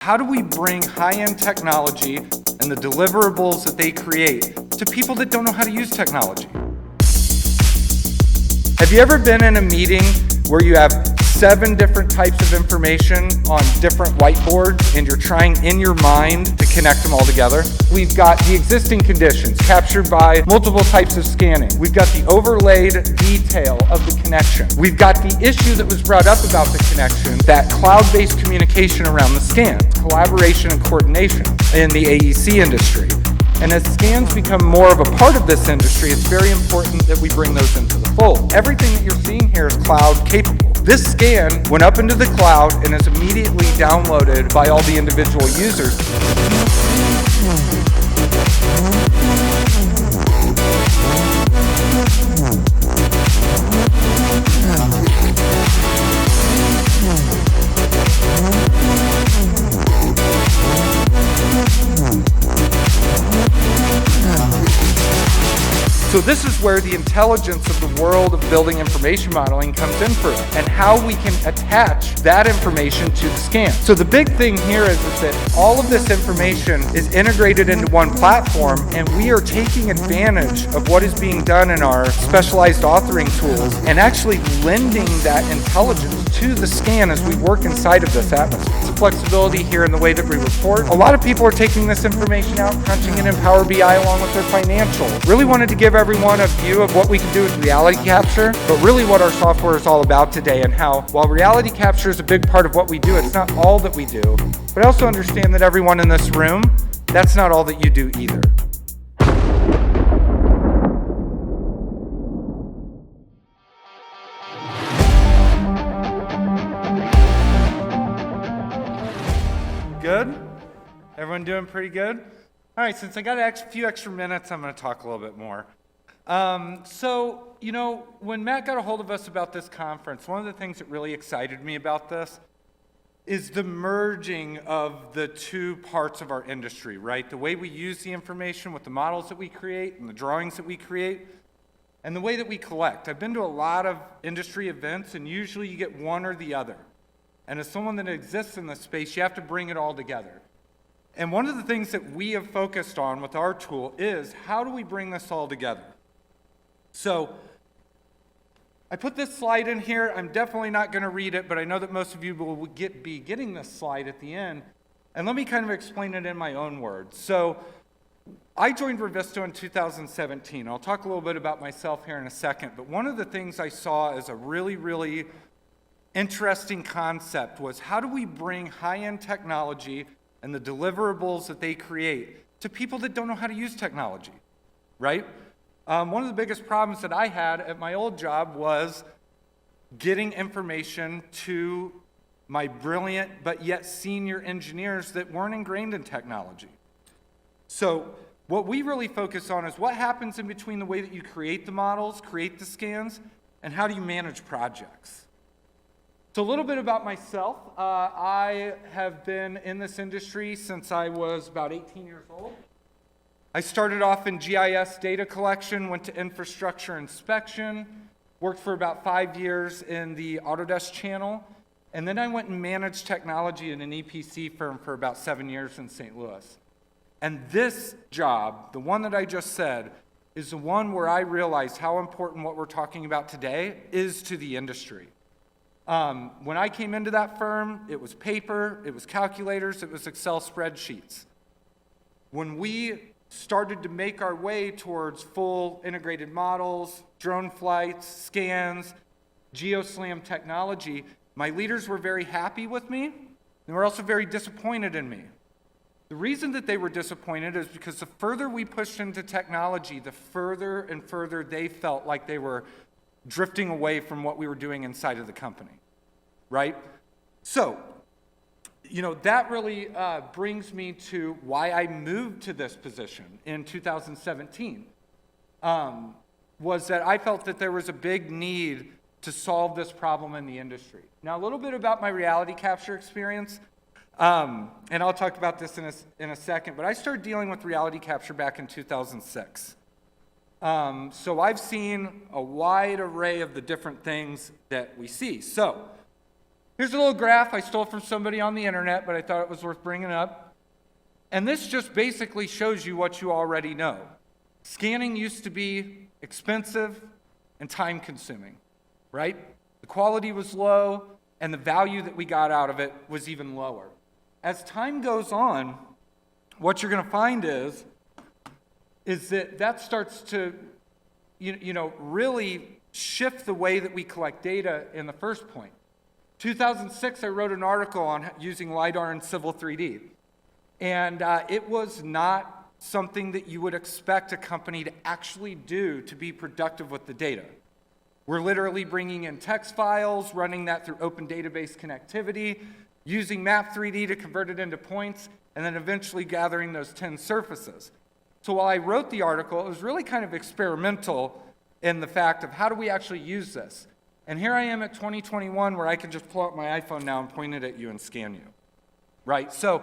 How do we bring high-end technology and the deliverables that they create to people that don't know how to use technology? Have you ever been in a meeting where you have 7 different types of information on different whiteboards and you're trying in your mind to connect them all together? We've got the existing conditions captured by multiple types of scanning. We've got the overlaid detail of the connection. We've got the issue that was brought up about the connection, that cloud-based communication around the scan, collaboration and coordination in the AEC industry. And as scans become more of a part of this industry, it's very important that we bring those into the fold. Everything that you're seeing here is cloud capable. This scan went up into the cloud and is immediately downloaded by all the individual users. So this is where the intelligence of the world of building information modeling comes in for us, and how we can attach that information to the scan. So the big thing here is that all of this information is integrated into one platform, and we are taking advantage of what is being done in our specialized authoring tools and actually lending that intelligence to the scan as we work inside of this atmosphere. It's flexibility here in the way that we report. A lot of people are taking this information out, crunching it in Power BI along with their financials. Really wanted to give everyone a view of what we can do with reality capture, but really what our software is all about today, and how, while reality capture is a big part of what we do, it's not all that we do. But I also understand that everyone in this room, that's not all that you do either. Good? Everyone doing pretty good? All right, since I got a few extra minutes, I'm going to talk a little bit more. When Matt got a hold of us about this conference, one of the things that really excited me about this is the merging of the two parts of our industry, right? The way we use the information with the models that we create and the drawings that we create, and the way that we collect. I've been to a lot of industry events, and usually you get one or the other. And as someone that exists in this space, you have to bring it all together. And one of the things that we have focused on with our tool is, how do we bring this all together? So I put this slide in here. I'm definitely not going to read it, but I know that most of you will be getting this slide at the end. And let me kind of explain it in my own words. So I joined Revizto in 2017. I'll talk a little bit about myself here in a second, but one of the things I saw as a really, really interesting concept was, how do we bring high-end technology and the deliverables that they create to people that don't know how to use technology, right? One of the biggest problems that I had at my old job was getting information to my brilliant but yet senior engineers that weren't ingrained in technology. So what we really focus on is what happens in between the way that you create the models, create the scans, and how do you manage projects. So a little bit about myself. I have been in this industry since I was about 18 years old. I started off in GIS data collection, went to infrastructure inspection, worked for about 5 years in the Autodesk channel, and then I went and managed technology in an EPC firm for about 7 years in St. Louis. And this job, the one that I just said, is the one where I realized how important what we're talking about today is to the industry. When I came into that firm, it was paper, it was calculators, it was Excel spreadsheets. When we started to make our way towards full integrated models, drone flights, scans, GeoSLAM technology, my leaders were very happy with me. They were also very disappointed in me. The reason that they were disappointed is because the further we pushed into technology, the further and further they felt like they were drifting away from what we were doing inside of the company, right? So, that really brings me to why I moved to this position in 2017, was that I felt that there was a big need to solve this problem in the industry. Now, a little bit about my reality capture experience, and I'll talk about this in a second, but I started dealing with reality capture back in 2006. So I've seen a wide array of the different things that we see. So Here's a little graph I stole from somebody on the internet, but I thought it was worth bringing up. And this just basically shows you what you already know. Scanning used to be expensive and time-consuming, right? The quality was low, and the value that we got out of it was even lower. As time goes on, what you're going to find is that starts to really shift the way that we collect data in the first point. 2006, I wrote an article on using LiDAR in Civil 3D. And it was not something that you would expect a company to actually do to be productive with the data. We're literally bringing in text files, running that through open database connectivity, using Map 3D to convert it into points, and then eventually gathering those 10 surfaces. So while I wrote the article, it was really kind of experimental in the fact of how do we actually use this? And here I am at 2021 where I can just pull out my iPhone now and point it at you and scan you, right? So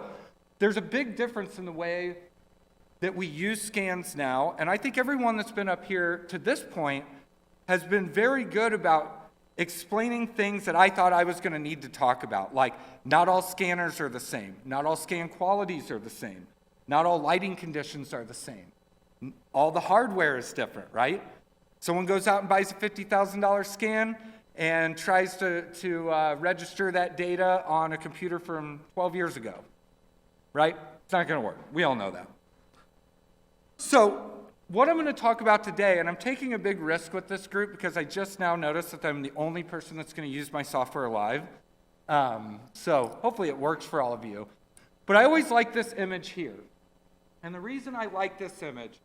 there's a big difference in the way that we use scans now, and I think everyone that's been up here to this point has been very good about explaining things that I thought I was going to need to talk about, like not all scanners are the same, not all scan qualities are the same, not all lighting conditions are the same. All the hardware is different, right? Someone goes out and buys a $50,000 scan and tries to register that data on a computer from 12 years ago, right? It's not going to work. We all know that. So what I'm going to talk about today, and I'm taking a big risk with this group because I just now noticed that I'm the only person that's going to use my software live. So hopefully it works for all of you. But I always like this image here. And the reason I like this image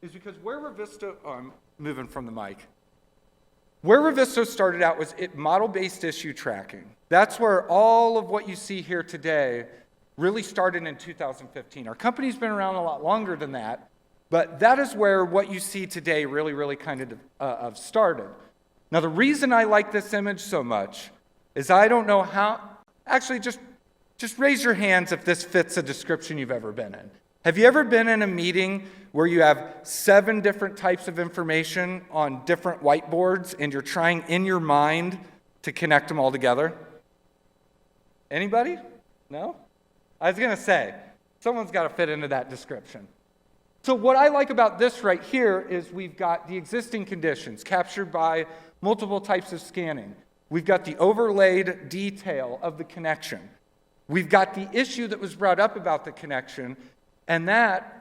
is because where Revizto, I'm moving from the mic. Where Revizto started out was model-based issue tracking. That's where all of what you see here today really started in 2015. Our company's been around a lot longer than that, but that is where what you see today really kind of started. Now, the reason I like this image so much is I don't know how, actually just raise your hands if this fits a description you've ever been in. Have you ever been in a meeting where you have 7 different types of information on different whiteboards and you're trying in your mind to connect them all together? Anybody? No? I was going to say, someone's got to fit into that description. So what I like about this right here is we've got the existing conditions captured by multiple types of scanning. We've got the overlaid detail of the connection. We've got the issue that was brought up about the connection, and that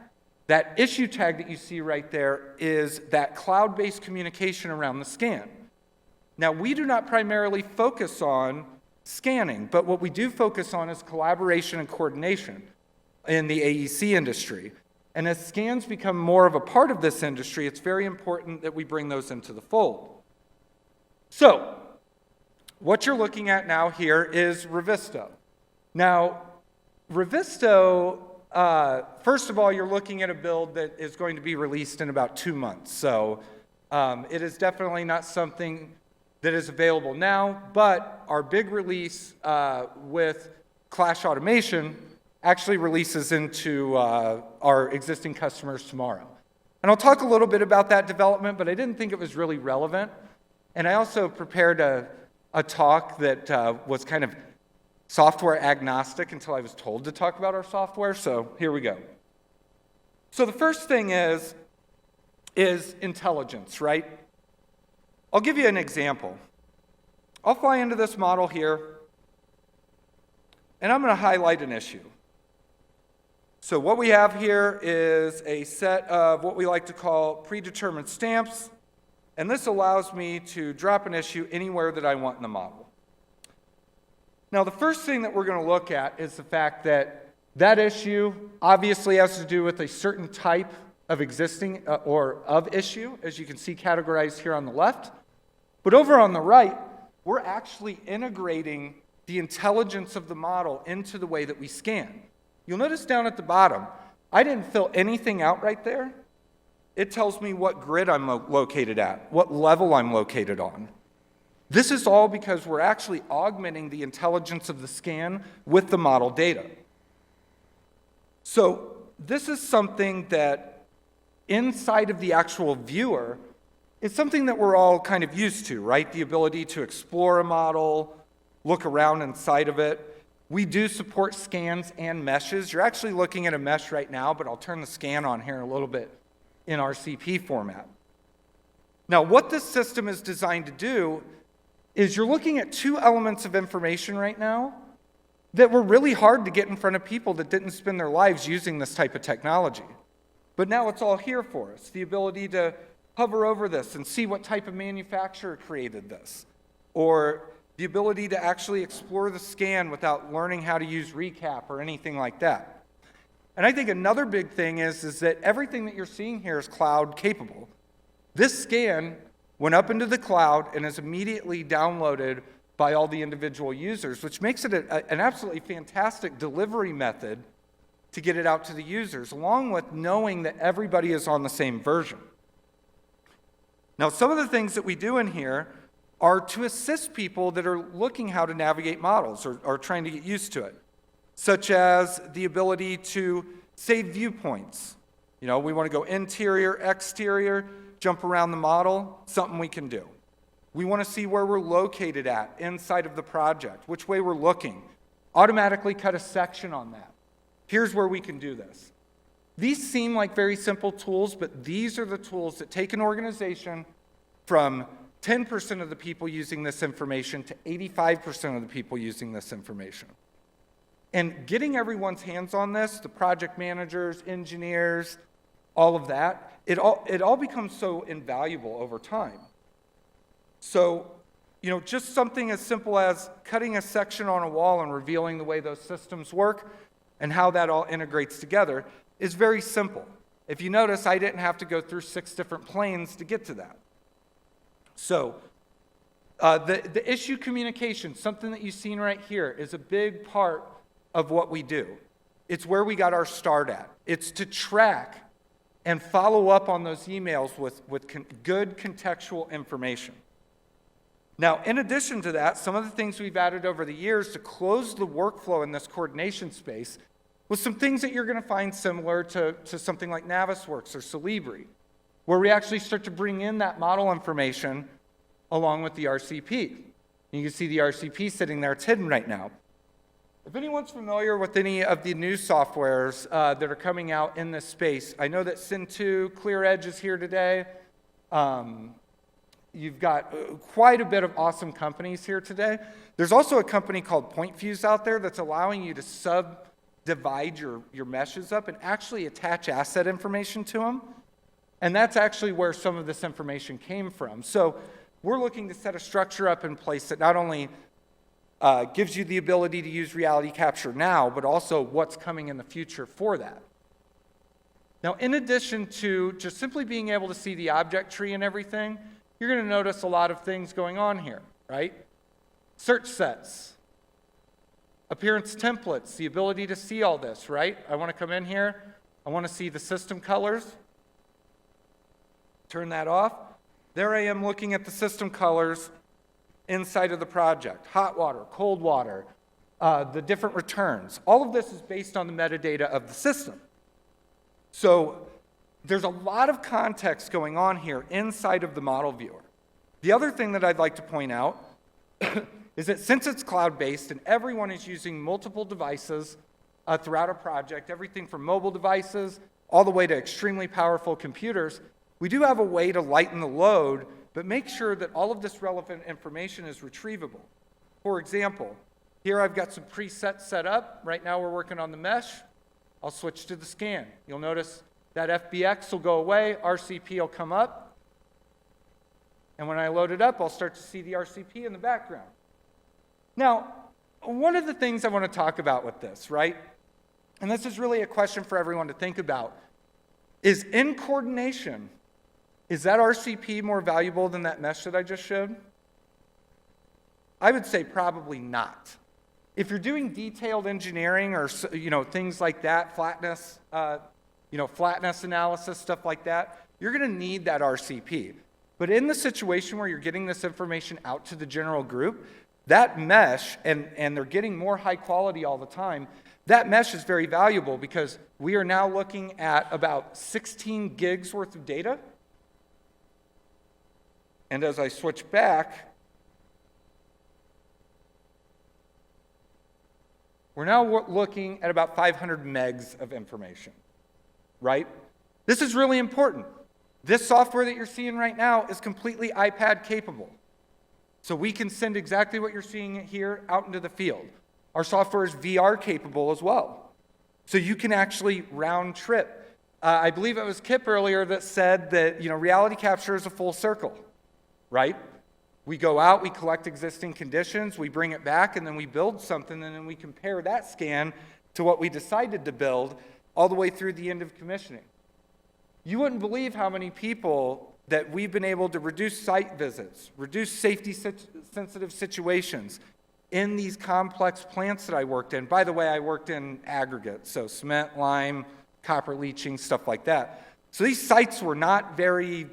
issue tag that you see right there is that cloud-based communication around the scan. Now, we do not primarily focus on scanning, but what we do focus on is collaboration and coordination in the AEC industry. And as scans become more of a part of this industry, it's very important that we bring those into the fold. So, what you're looking at now here is Revizto. Now, Revizto, first of all, you're looking at a build that is going to be released in about 2 months. So, it is definitely not something that is available now, but our big release with Clash Automation actually releases into our existing customers tomorrow. And I'll talk a little bit about that development, but I didn't think it was really relevant. And I also prepared a talk that was kind of software agnostic until I was told to talk about our software, so here we go. So the first thing is intelligence, right? I'll give you an example. I'll fly into this model here, and I'm going to highlight an issue. So what we have here is a set of what we like to call predetermined stamps, and this allows me to drop an issue anywhere that I want in the model. Now, the first thing that we're going to look at is the fact that that issue obviously has to do with a certain type of existing or of issue, as you can see categorized here on the left. But over on the right, we're actually integrating the intelligence of the model into the way that we scan. You'll notice down at the bottom, I didn't fill anything out right there. It tells me what grid I'm located at, what level I'm located on. This is all because we're actually augmenting the intelligence of the scan with the model data. So this is something that inside of the actual viewer is something that we're all kind of used to, right? The ability to explore a model, look around inside of it. We do support scans and meshes. You're actually looking at a mesh right now, but I'll turn the scan on here in a little bit in RCP format. Now, what this system is designed to do is you're looking at two elements of information right now that were really hard to get in front of people that didn't spend their lives using this type of technology. But now it's all here for us. The ability to hover over this and see what type of manufacturer created this, or the ability to actually explore the scan without learning how to use recap or anything like that. And I think another big thing is that everything that you're seeing here is cloud capable. This scan went up into the cloud and is immediately downloaded by all the individual users, which makes it an absolutely fantastic delivery method to get it out to the users, along with knowing that everybody is on the same version. Now, some of the things that we do in here are to assist people that are looking how to navigate models or trying to get used to it, such as the ability to save viewpoints. You know, we want to go interior, exterior, jump around the model, something we can do. We want to see where we're located at inside of the project, which way we're looking. Automatically cut a section on that. Here's where we can do this. These seem like very simple tools, but these are the tools that take an organization from 10% of the people using this information to 85% of the people using this information. And getting everyone's hands on this, the project managers, engineers, all of that, it all becomes so invaluable over time. So, you know, just something as simple as cutting a section on a wall and revealing the way those systems work and how that all integrates together is very simple. If you notice, I didn't have to go through 6 different planes to get to that. So, the issue communication, something that you've seen right here, is a big part of what we do. It's where we got our start at. It's to track and follow up on those emails with good contextual information. Now, in addition to that, some of the things we've added over the years to close the workflow in this coordination space was some things that you're going to find similar to something like Navisworks or Celebri, where we actually start to bring in that model information along with the RCP. You can see the RCP sitting there, it's hidden right now. If anyone's familiar with any of the new softwares that are coming out in this space, I know that Syn2, ClearEdge is here today. You've got quite a bit of awesome companies here today. There's also a company called PointFuse out there that's allowing you to subdivide your meshes up and actually attach asset information to them. And that's actually where some of this information came from. So we're looking to set a structure up in place that not only gives you the ability to use reality capture now, but also what's coming in the future for that. Now, in addition to just simply being able to see the object tree and everything, you're going to notice a lot of things going on here, right? Search sets, appearance templates, the ability to see all this, right? I want to come in here. I want to see the system colors. Turn that off. There I am looking at the system colors inside of the project. Hot water, cold water, the different returns. All of this is based on the metadata of the system. So there's a lot of context going on here inside of the model viewer. The other thing that I'd like to point out is that since it's cloud-based and everyone is using multiple devices throughout a project, everything from mobile devices all the way to extremely powerful computers, we do have a way to lighten the load, but make sure that all of this relevant information is retrievable. For example, here I've got some presets set up. Right now we're working on the mesh. I'll switch to the scan. You'll notice that FBX will go away, RCP will come up, and when I load it up, I'll start to see the RCP in the background. Now, one of the things I want to talk about with this, right, and this is really a question for everyone to think about, is in coordination, is that RCP more valuable than that mesh that I just showed? I would say probably not. If you're doing detailed engineering or things like that, flatness, flatness analysis, stuff like that, you're going to need that RCP. But in the situation where you're getting this information out to the general group, that mesh, and they're getting more high quality all the time, that mesh is very valuable because we are now looking at about 16 gigs worth of data. And as I switch back, we're now looking at about 500 megs of information, right? This is really important. This software that you're seeing right now is completely iPad capable. So we can send exactly what you're seeing here out into the field. Our software is VR capable as well. So you can actually round trip. I believe it was Kip earlier that said that reality capture is a full circle, right? We go out, we collect existing conditions, we bring it back, and then we build something, and then we compare that scan to what we decided to build all the way through the end of commissioning. You wouldn't believe how many people that we've been able to reduce site visits, reduce safety-sensitive situations in these complex plants that I worked in. By the way, I worked in aggregate, so cement, lime, copper leaching, stuff like that. So these sites were not very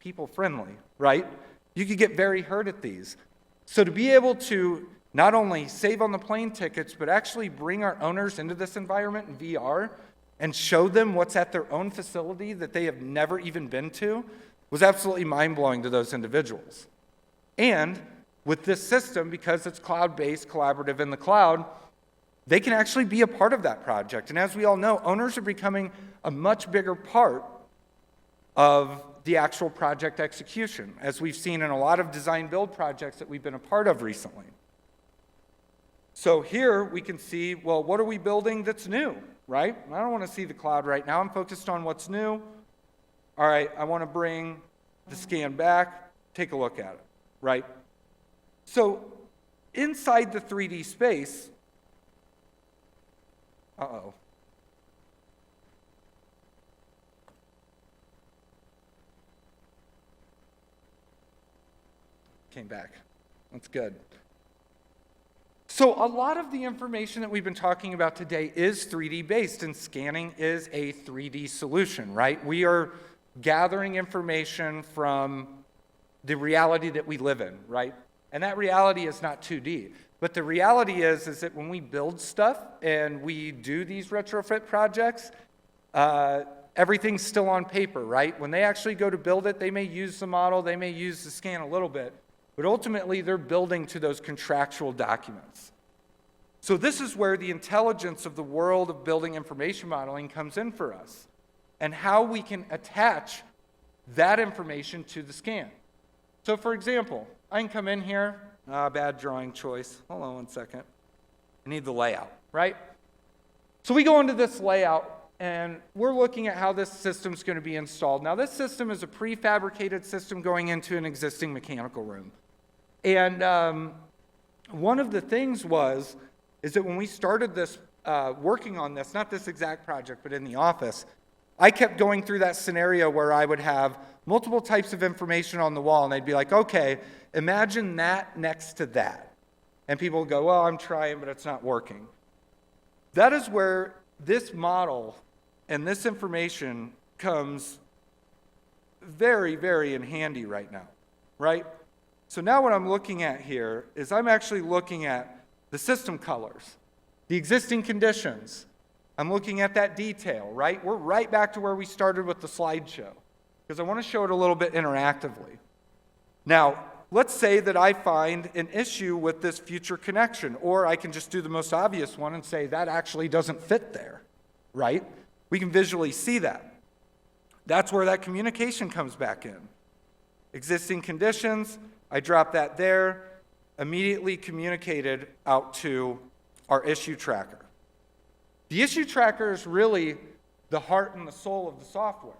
people-friendly, right? You could get very hurt at these. So to be able to not only save on the plane tickets, but actually bring our owners into this environment in VR and show them what's at their own facility that they have never even been to was absolutely mind-blowing to those individuals. And with this system, because it's cloud-based, collaborative in the cloud, they can actually be a part of that project. And as we all know, owners are becoming a much bigger part of the actual project execution, as we've seen in a lot of design-build projects that we've been a part of recently. So here we can see, well, what are we building that's new, right? I don't want to see the cloud right now. I'm focused on what's new. All right, I want to bring the scan back, take a look at it, right? So inside the 3D space, came back. That's good. So a lot of the information that we've been talking about today is 3D based, and scanning is a 3D solution, right? We are gathering information from the reality that we live in, right? And that reality is not 2D. But the reality is that when we build stuff and we do these retrofit projects, everything's still on paper, right? When they actually go to build it, they may use the model, they may use the scan a little bit, but ultimately they're building to those contractual documents. So this is where the intelligence of the world of building information modeling comes in for us, and how we can attach that information to the scan. So for example, I can come in here, bad drawing choice, hold on one second. I need the layout, right? So we go into this layout, and we're looking at how this system's going to be installed. Now this system is a prefabricated system going into an existing mechanical room. And one of the things is that when we started this, working on this, not this exact project, but in the office, I kept going through that scenario where I would have multiple types of information on the wall, and they'd be like, okay, imagine that next to that. And people would go, well, I'm trying, but it's not working. That is where this model and this information comes very, very in handy right now, right? So now what I'm looking at here is I'm actually looking at the system colors, the existing conditions. I'm looking at that detail, right? We're right back to where we started with the slideshow, because I want to show it a little bit interactively. Now, let's say that I find an issue with this future connection, or I can just do the most obvious one and say that actually doesn't fit there, right? We can visually see that. That's where that communication comes back in. Existing conditions, I drop that there, immediately communicated out to our issue tracker. The issue tracker is really the heart and the soul of the software.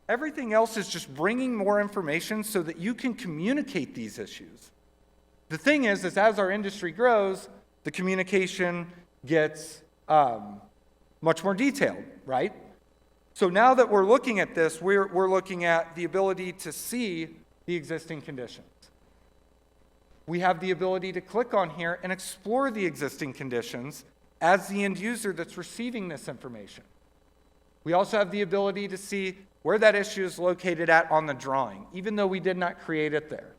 Everything else is just bringing more information so that you can communicate these issues. The thing is as our industry grows, the communication gets much more detailed, right? So now that we're looking at this, we're looking at the ability to see the existing conditions. We have the ability to click on here and explore the existing conditions as the end user that's receiving this information. We also have the ability to see where that issue is located at on the drawing, even though we did not create it there.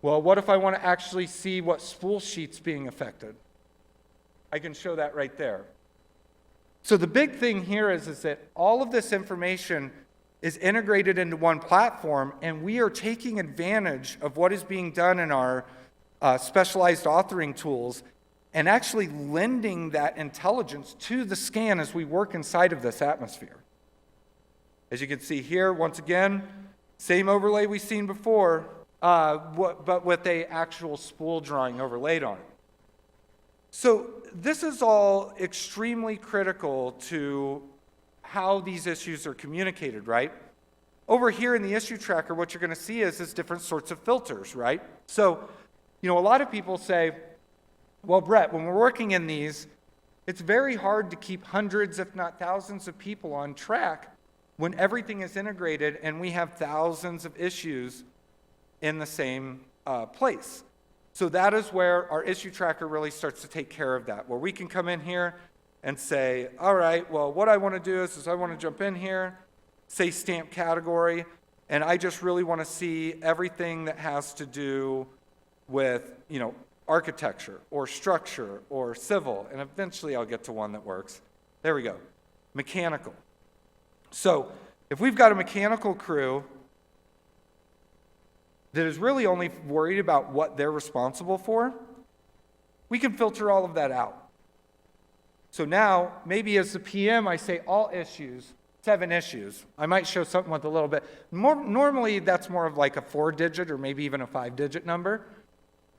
Well, what if I want to actually see what spool sheet's being affected? I can show that right there. So the big thing here is that all of this information is integrated into one platform, and we are taking advantage of what is being done in our specialized authoring tools and actually lending that intelligence to the scan as we work inside of this atmosphere. As you can see here, once again, same overlay we've seen before, but with a actual spool drawing overlaid on it. So this is all extremely critical to how these issues are communicated, right? Over here in the issue tracker, what you're going to see is different sorts of filters, right? So, a lot of people say, well, Brett, when we're working in these, it's very hard to keep hundreds, if not thousands of people on track when everything is integrated and we have thousands of issues in the same place. So that is where our issue tracker really starts to take care of that, where we can come in here and say, all right, well, what I want to do is I want to jump in here, say stamp category, and I just really want to see everything that has to do with, architecture or structure or civil, and eventually I'll get to one that works. There we go. Mechanical. So if we've got a mechanical crew that is really only worried about what they're responsible for, we can filter all of that out. So now, maybe as the PM, I say all issues, 7 issues. I might show something with a little bit. Normally, that's more of like a 4-digit or maybe even a 5-digit number.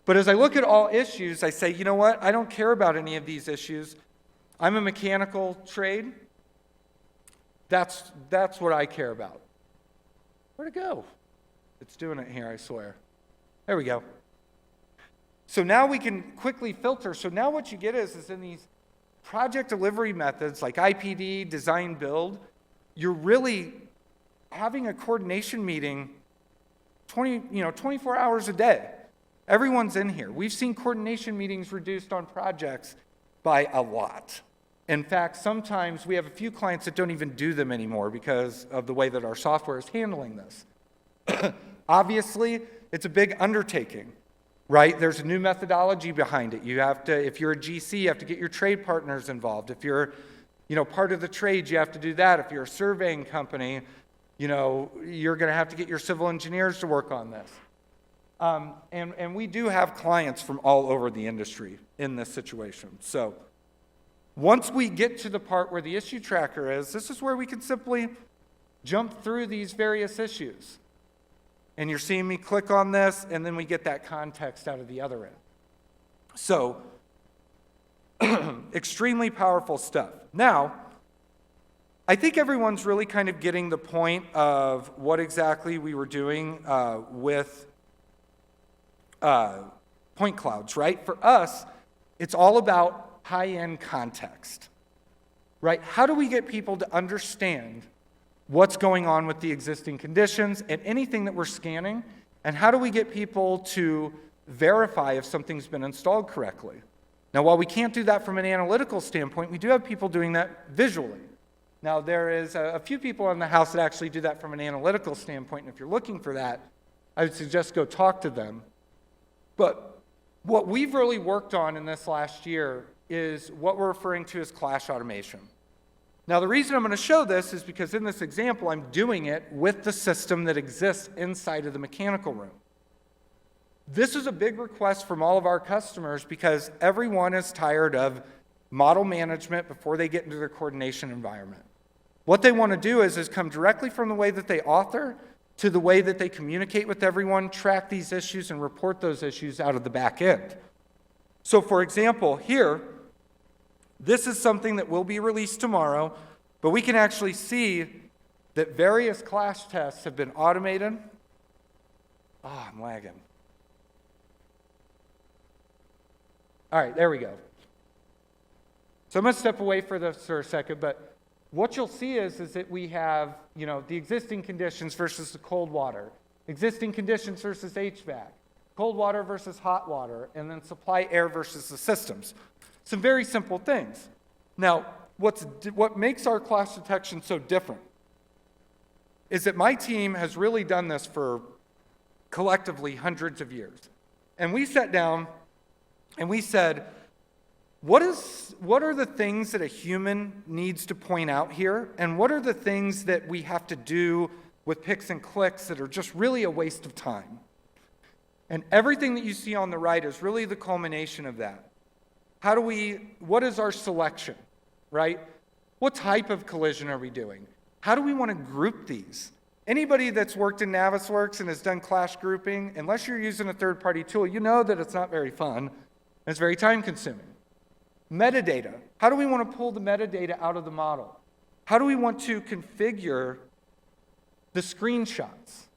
But as I look at all issues, I say, you know what? I don't care about any of these issues. I'm a mechanical trade. That's what I care about. Where'd it go? It's doing it here, I swear. There we go. So now we can quickly filter. So now what you get is in these project delivery methods like IPD, design, build, you're really having a coordination meeting 24 hours a day. Everyone's in here. We've seen coordination meetings reduced on projects by a lot. In fact, sometimes we have a few clients that don't even do them anymore because of the way that our software is handling this. Obviously, it's a big undertaking, right? There's a new methodology behind it. You have to, if you're a GC, you have to get your trade partners involved. If you're, part of the trade, you have to do that. If you're a surveying company, you're going to have to get your civil engineers to work on this. And we do have clients from all over the industry in this situation. So once we get to the part where the issue tracker is, this is where we can simply jump through these various issues. And you're seeing me click on this, and then we get that context out of the other end. So, extremely powerful stuff. Now, I think everyone's really kind of getting the point of what exactly we were doing with point clouds, right? For us, it's all about high-end context, right? How do we get people to understand what's going on with the existing conditions and anything that we're scanning, and how do we get people to verify if something's been installed correctly? Now, while we can't do that from an analytical standpoint, we do have people doing that visually. Now, there is a few people in the house that actually do that from an analytical standpoint, and if you're looking for that, I would suggest go talk to them. But what we've really worked on in this last year is what we're referring to as clash automation. Now, the reason I'm going to show this is because in this example, I'm doing it with the system that exists inside of the mechanical room. This is a big request from all of our customers because everyone is tired of model management before they get into their coordination environment. What they want to do is come directly from the way that they author to the way that they communicate with everyone, track these issues, and report those issues out of the back end. So, for example, here, this is something that will be released tomorrow, but we can actually see that various clash tests have been automated. Oh, I'm lagging. All right, there we go. So I'm going to step away for this for a second, but what you'll see is that we have, the existing conditions versus the cold water, existing conditions versus HVAC, cold water versus hot water, and then supply air versus the systems. Some very simple things. Now, what makes our clash detection so different is that my team has really done this for collectively hundreds of years. And we sat down and we said, what are the things that a human needs to point out here? And what are the things that we have to do with picks and clicks that are just really a waste of time? And everything that you see on the right is really the culmination of that. what is our selection, right? What type of collision are we doing? How do we want to group these? Anybody that's worked in Navisworks and has done clash grouping, unless you're using a third-party tool, you know that it's not very fun, and it's very time-consuming. Metadata. How do we want to pull the metadata out of the model? How do we want to configure the screenshots,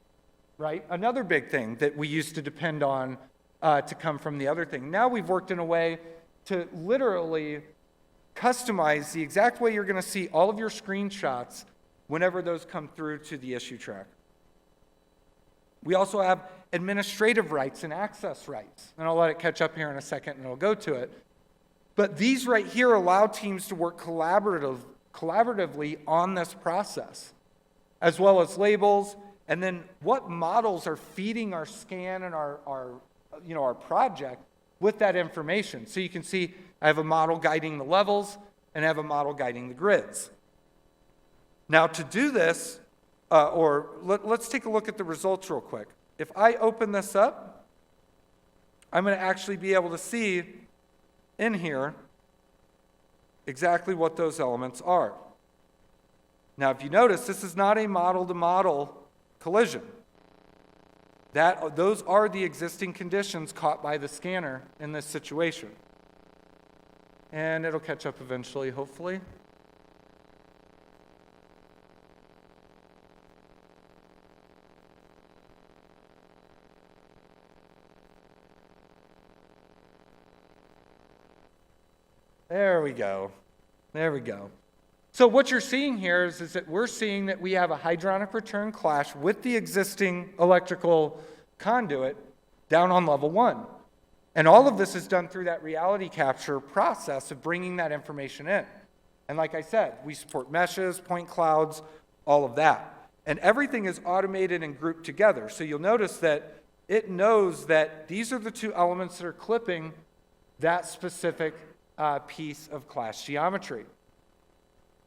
right? Another big thing that we used to depend on to come from the other thing. Now we've worked in a way to literally customize the exact way you're going to see all of your screenshots whenever those come through to the issue tracker. We also have administrative rights and access rights. And I'll let it catch up here in a second and I'll go to it. But these right here allow teams to work collaboratively on this process, as well as labels, and then what models are feeding our scan and our project with that information. So you can see I have a model guiding the levels and I have a model guiding the grids. Now to do this, let's take a look at the results real quick. If I open this up, I'm going to actually be able to see in here exactly what those elements are. Now if you notice, this is not a model-to-model collision. Those are the existing conditions caught by the scanner in this situation. And it'll catch up eventually, hopefully. There we go. There we go. So what you're seeing here is that we're seeing that we have a hydronic return clash with the existing electrical conduit down on level 1. And all of this is done through that reality capture process of bringing that information in. And like I said, we support meshes, point clouds, all of that. And everything is automated and grouped together. So you'll notice that it knows that these are the two elements that are clipping that specific piece of clash geometry.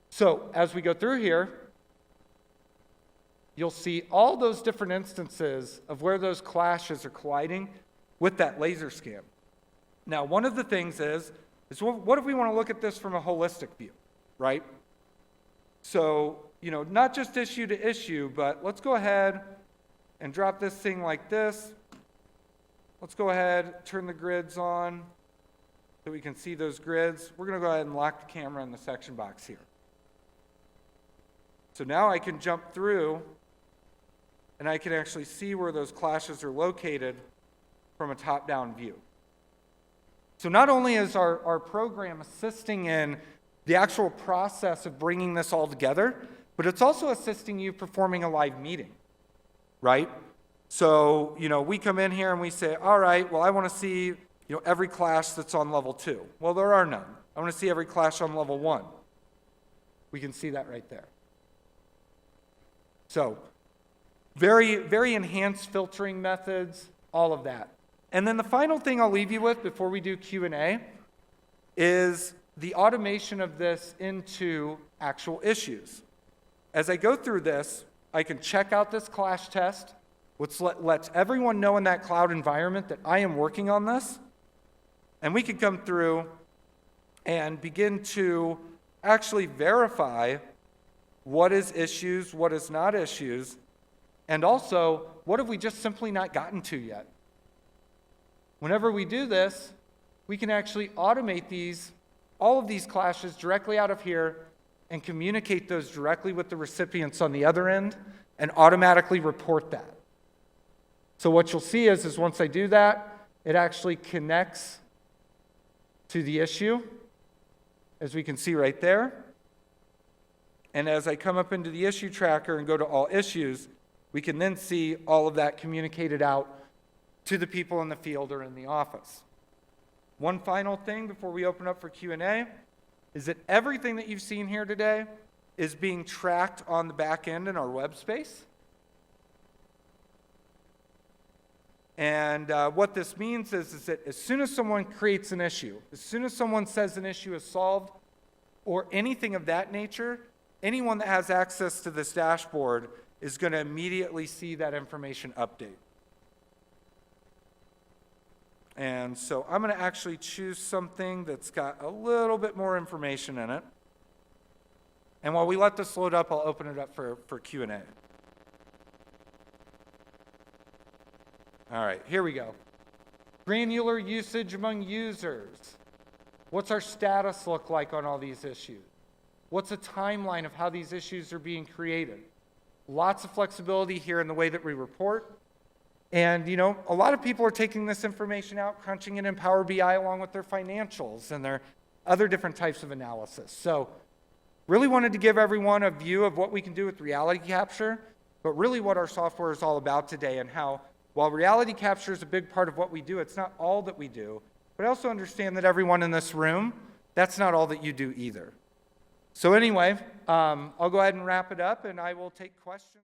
So as we go through here, you'll see all those different instances of where those clashes are colliding with that laser scan. Now, one of the things is what if we want to look at this from a holistic view, right? So, not just issue to issue, but let's go ahead and drop this thing like this. Let's go ahead, turn the grids on so we can see those grids. We're going to go ahead and lock the camera in the section box here. So now I can jump through and I can actually see where those clashes are located from a top-down view. So not only is our program assisting in the actual process of bringing this all together, but it's also assisting you performing a live meeting, right? So, we come in here and we say, all right, well, I want to see, every clash that's on level 2. Well, there are none. I want to see every clash on level 1. We can see that right there. So, very, very enhanced filtering methods, all of that. And then the final thing I'll leave you with before we do Q&A is the automation of this into actual issues. As I go through this, I can check out this clash test, which lets everyone know in that cloud environment that I am working on this. And we can come through and begin to actually verify what is issues, what is not issues, and also what have we just simply not gotten to yet. Whenever we do this, we can actually automate all of these clashes directly out of here and communicate those directly with the recipients on the other end and automatically report that. So what you'll see is once I do that, it actually connects to the issue, as we can see right there. And as I come up into the issue tracker and go to all issues, we can then see all of that communicated out to the people in the field or in the office. One final thing before we open up for Q&A is that everything that you've seen here today is being tracked on the back end in our web space. And what this means is that as soon as someone creates an issue, as soon as someone says an issue is solved, or anything of that nature, anyone that has access to this dashboard is going to immediately see that information update. And so I'm going to actually choose something that's got a little bit more information in it. And while we let this load up, I'll open it up for Q&A. All right, here we go. Granular usage among users. What's our status look like on all these issues? What's a timeline of how these issues are being created? Lots of flexibility here in the way that we report. And, you know, a lot of people are taking this information out, crunching it in Power BI along with their financials and their other different types of analysis. So really wanted to give everyone a view of what we can do with reality capture, but really what our software is all about today, and how while reality capture is a big part of what we do, it's not all that we do. But I also understand that everyone in this room, that's not all that you do either. So anyway, I'll go ahead and wrap it up, and I will take questions.